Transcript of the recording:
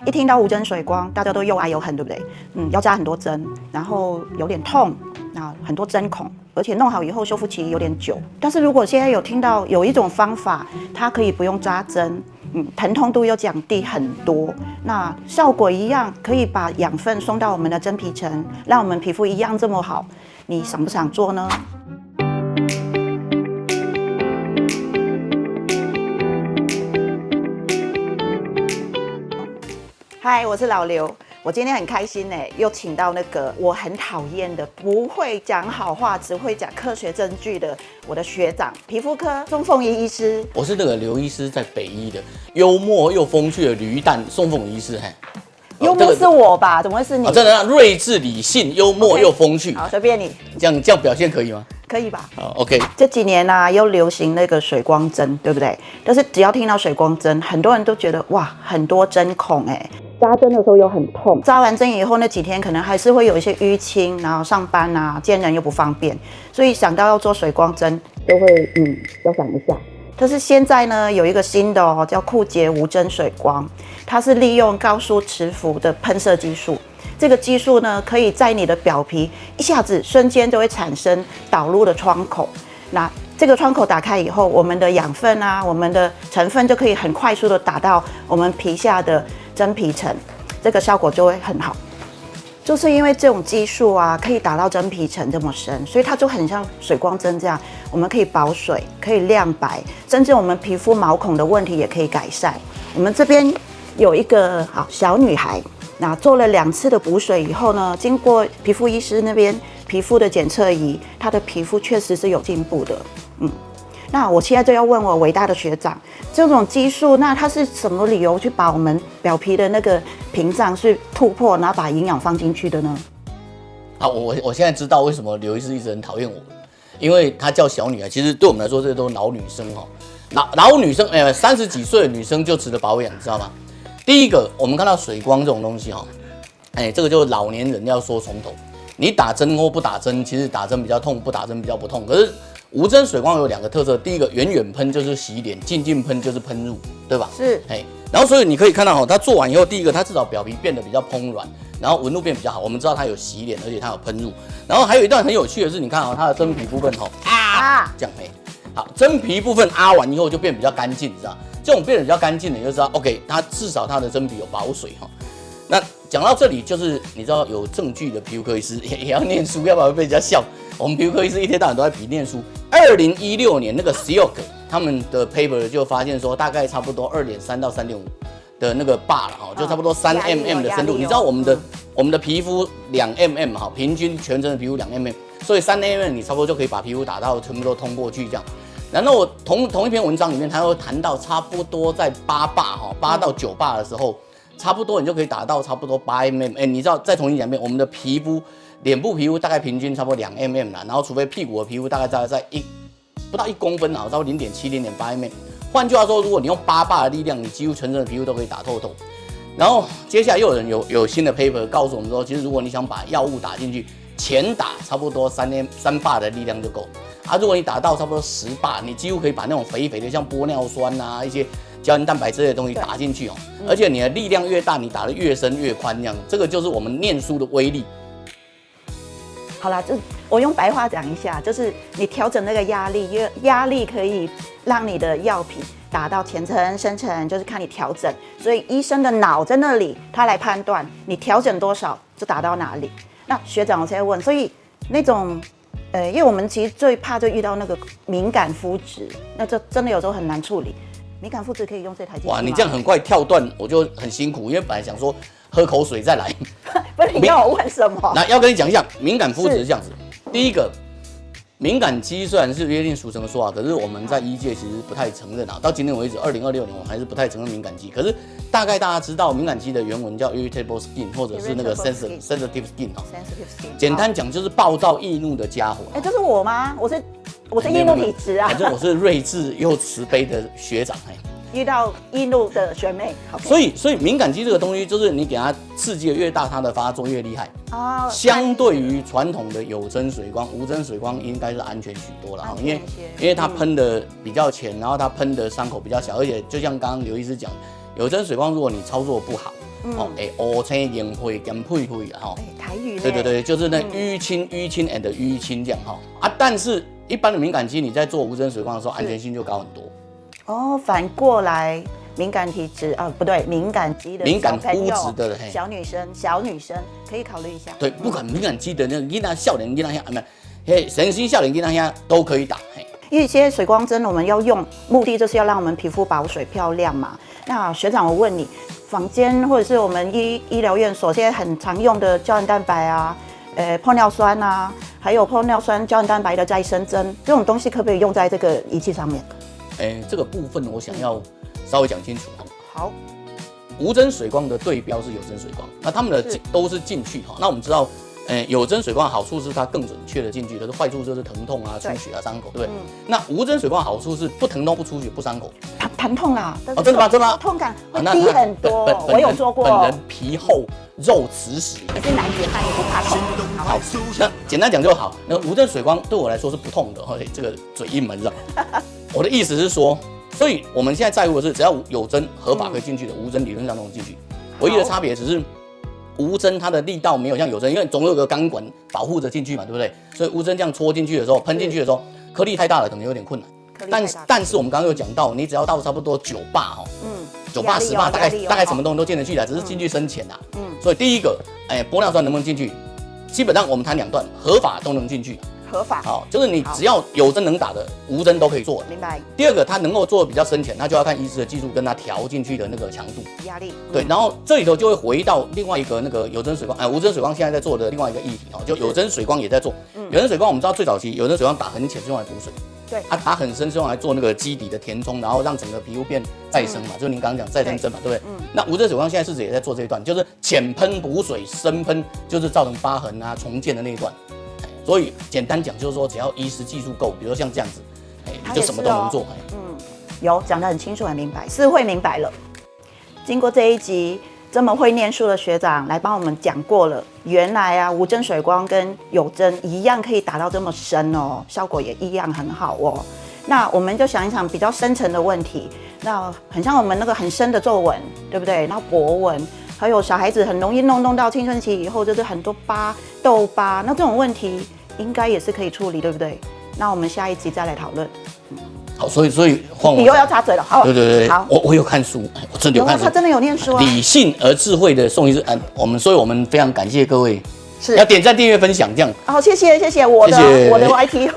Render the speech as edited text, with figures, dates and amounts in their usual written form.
一听到无针水光，大家都又爱又恨，对不对？要扎很多针，然后有点痛，那很多针孔，而且弄好以后修复期有点久。但是如果现在有听到有一种方法，它可以不用扎针，疼痛度又降低很多，那效果一样，可以把养分送到我们的真皮层，让我们皮肤一样这么好，你想不想做呢？嗨，我是老刘，我今天很开心又请到那个我很讨厌的不会讲好话，只会讲科学证据的我的学长，皮肤科宋凤仪医师。我是那个刘医师，在北医的幽默又风趣的驴蛋宋凤仪医师。幽默是我吧？怎么会是你？真的，睿智理性，幽默又风趣。好，随便你。这样表现可以吗？可以吧？好 ，OK。这几年又流行那个水光针，对不对？但是只要听到水光针，很多人都觉得哇，很多针孔扎针的时候又很痛，扎完针以后那几天可能还是会有一些淤青，然后上班见人又不方便，所以想到要做水光针，都会要想一下。但是现在呢，有一个新的叫酷洁无针水光，它是利用高速磁浮的喷射技术。这个技术呢，可以在你的表皮一下子瞬间就会产生导入的窗口。那这个窗口打开以后，我们的养分我们的成分就可以很快速的打到我们皮下的真皮层，这个效果就会很好。就是因为这种技术可以打到真皮层这么深，所以它就很像水光针这样，我们可以保水，可以亮白，甚至我们皮肤毛孔的问题也可以改善。我们这边有一个小女孩，那做了2次的补水以后呢，经过皮肤医师那边皮肤的检测仪，她的皮肤确实是有进步的。那我现在就要问我伟大的学长，这种技术，那它是什么理由去把我们表皮的那个屏障是突破，然后把营养放进去的呢？我现在知道为什么刘医师一直很讨厌我，因为她叫小女孩，其实对我们来说，这都是老女生老女生，30几岁的女生就值得保养，你知道吗？第一个，我们看到水光这种东西这个就是老年人要说从头，你打针或不打针，其实打针比较痛，不打针比较不痛。可是无针水光有2个特色，第一个远远喷就是洗脸，近近喷就是喷入，对吧？是，然后所以你可以看到它做完以后，第一个它至少表皮变得比较蓬软，然后纹路变比较好。我们知道它有洗脸，而且它有喷入。然后还有一段很有趣的是，你看它的真皮部分这样好，真皮部分完以后就变比较干净，你知道？这种变得比较干净的，你就知道 OK， 它至少它的真皮有保水那讲到这里，就是你知道有证据的皮肤科医师也要念书，要不然会被人家笑。我们皮肤科医师一天到晚都在比念书。2016年那个 Silk 他们的 paper 就发现说，大概差不多2.3到3.5的那个bar了就差不多3mm 的深度。你知道我们的皮肤2mm平均全身的皮肤2mm，所以3mm 你差不多就可以把皮肤打到全部都通过去这样。然后我同一篇文章里面，他会谈到差不多在8到9 bar 的时候，差不多你就可以打到差不多8mm。你知道再重新讲一遍，我们的皮肤。脸部皮肤大概平均差不多2mm 啦，然后除非屁股的皮肤大概在不到1公分差不多0.7、0.8mm。换句话说，如果你用8 bar 的力量，你几乎全身的皮肤都可以打透。然后接下来又有人有新的 paper 告诉我们说，其实如果你想把药物打进去，前打差不多3 bar 的力量就够。如果你打到差不多10 bar，你几乎可以把那种肥的像玻尿酸一些胶原蛋白之类的东西打进去而且你的力量越大，你打得越深越宽这样。这个就是我们念书的威力。好啦，我用白话讲一下，就是你调整那个压力，因为压力可以让你的药品打到浅层、深层，就是看你调整。所以医生的脑在那里，他来判断你调整多少就打到哪里。那学长，我现在问，所以那种因为我们其实最怕就遇到那个敏感肤质，那这真的有时候很难处理。敏感肤质可以用这台机器吗？哇，你这样很快跳段，我就很辛苦，因为本来想说喝口水再来。不是你要我问什么？那要跟你讲一下，敏感肤质是这样子。第一个，敏感肌虽然是约定俗成的说法，可是我们在医界其实不太承认到今天为止，2026年我还是不太承认敏感肌。可是大概大家知道，敏感肌的原文叫 irritable skin， 或者是那个 sensitive skin sensitive skin。简单讲就是暴躁易怒的家伙。这是我吗？我是易怒体质反正我是睿智又慈悲的学长遇到易怒的学妹，所以敏感肌这个东西，就是你给它刺激的越大，它的发作越厉害。相对于传统的有针水光，无针水光应该是安全许多了因为它喷的比较浅，然后它喷的伤口比较小，而且就像刚刚刘医师讲，有针水光如果你操作不好，乌青凝灰兼配配啊哈。台语对对对，就是那淤青and 淤青这样哈啊，但是一般的敏感肌你在做无针水光的时候，安全性就高很多。哦，反过来。敏感体质啊，不对，敏感肌的敏感肤质的小女生可以考虑一下。对，不管敏感肌的那个囡仔、少年囡仔遐，嘿，神经少年囡仔遐都可以打。因为一些水光针我们要用，目的就是要让我们皮肤保水漂亮嘛。那学长，我问你，坊间或者是我们医疗院所现在很常用的胶原蛋白啊，玻尿酸啊，还有玻尿酸胶原蛋白的再生针，这种东西可不可以用在这个仪器上面？这个部分我想要稍微讲清楚。好，无针水光的对标是有针水光，那他们的都是进去哈。那我们知道，有针水光的好处是它更准确的进去，可是坏处就是疼痛啊、出血啊、伤口，对不对？那无针水光的好处是不疼痛、不出血、不伤口。疼痛啦，哦，真的吗？真的吗？痛感会低很多。我有做过。本人皮厚肉瓷实，你是男子汉，也不怕痛。好，那简单讲就好。那无针水光对我来说是不痛的，这个嘴硬门上。我的意思是说。所以我们现在在乎的是，只要有针合法可以进去的，无针理论上都能进去。唯一的差别只是无针它的力道没有像有针，因为总有个钢管保护着进去嘛，对不对？所以无针这样戳进去的时候，喷进去的时候，颗粒太大了，可能有点困难。但是我们刚刚有讲到，你只要到差不多9巴哈，9巴10巴，大概什么东西都进得去的，只是进去深浅啦。所以第一个，玻尿酸能不能进去？基本上我们谈2段，合法都能进去。合法好，就是你只要有针能打的，无针都可以做。明白。第二个，它能够做的比较深浅，那就要看医师的技术跟它调进去的那个强度、压力。对，然后这里头就会回到另外一个那个有针水光，无针水光现在在做的另外一个议题就有针水光也在做。有针水光我们知道最早期有针水光打很浅是用来补水，对，打很深是用来做那个基底的填充，然后让整个皮肤变再生嘛，就是您刚刚讲再生针嘛，对不对？那无针水光现在市值也在做这一段，就是浅喷补水，深喷就是造成疤痕啊重建的那一段。所以简单讲就是说，只要医师技术够，比如说像这样子，你就什么都能做。有讲得很清楚很明白，是会明白了。经过这一集这么会念书的学长来帮我们讲过了，原来啊无针水光跟有针一样可以打到这么深哦，效果也一样很好哦。那我们就想一想比较深层的问题，那很像我们那个很深的皱纹，对不对？然后脖纹。还有小孩子很容易弄到青春期以后，就是很多痘疤，那这种问题应该也是可以处理，对不对？那我们下一集再来讨论。好，所以换我，你又要插嘴了。好，对，好，我有看书，我真的有看书，他真的有念书啊。理性而智慧的宋医师，所以我们非常感谢各位，是要点赞、订阅、分享这样。好，谢谢我的 YT。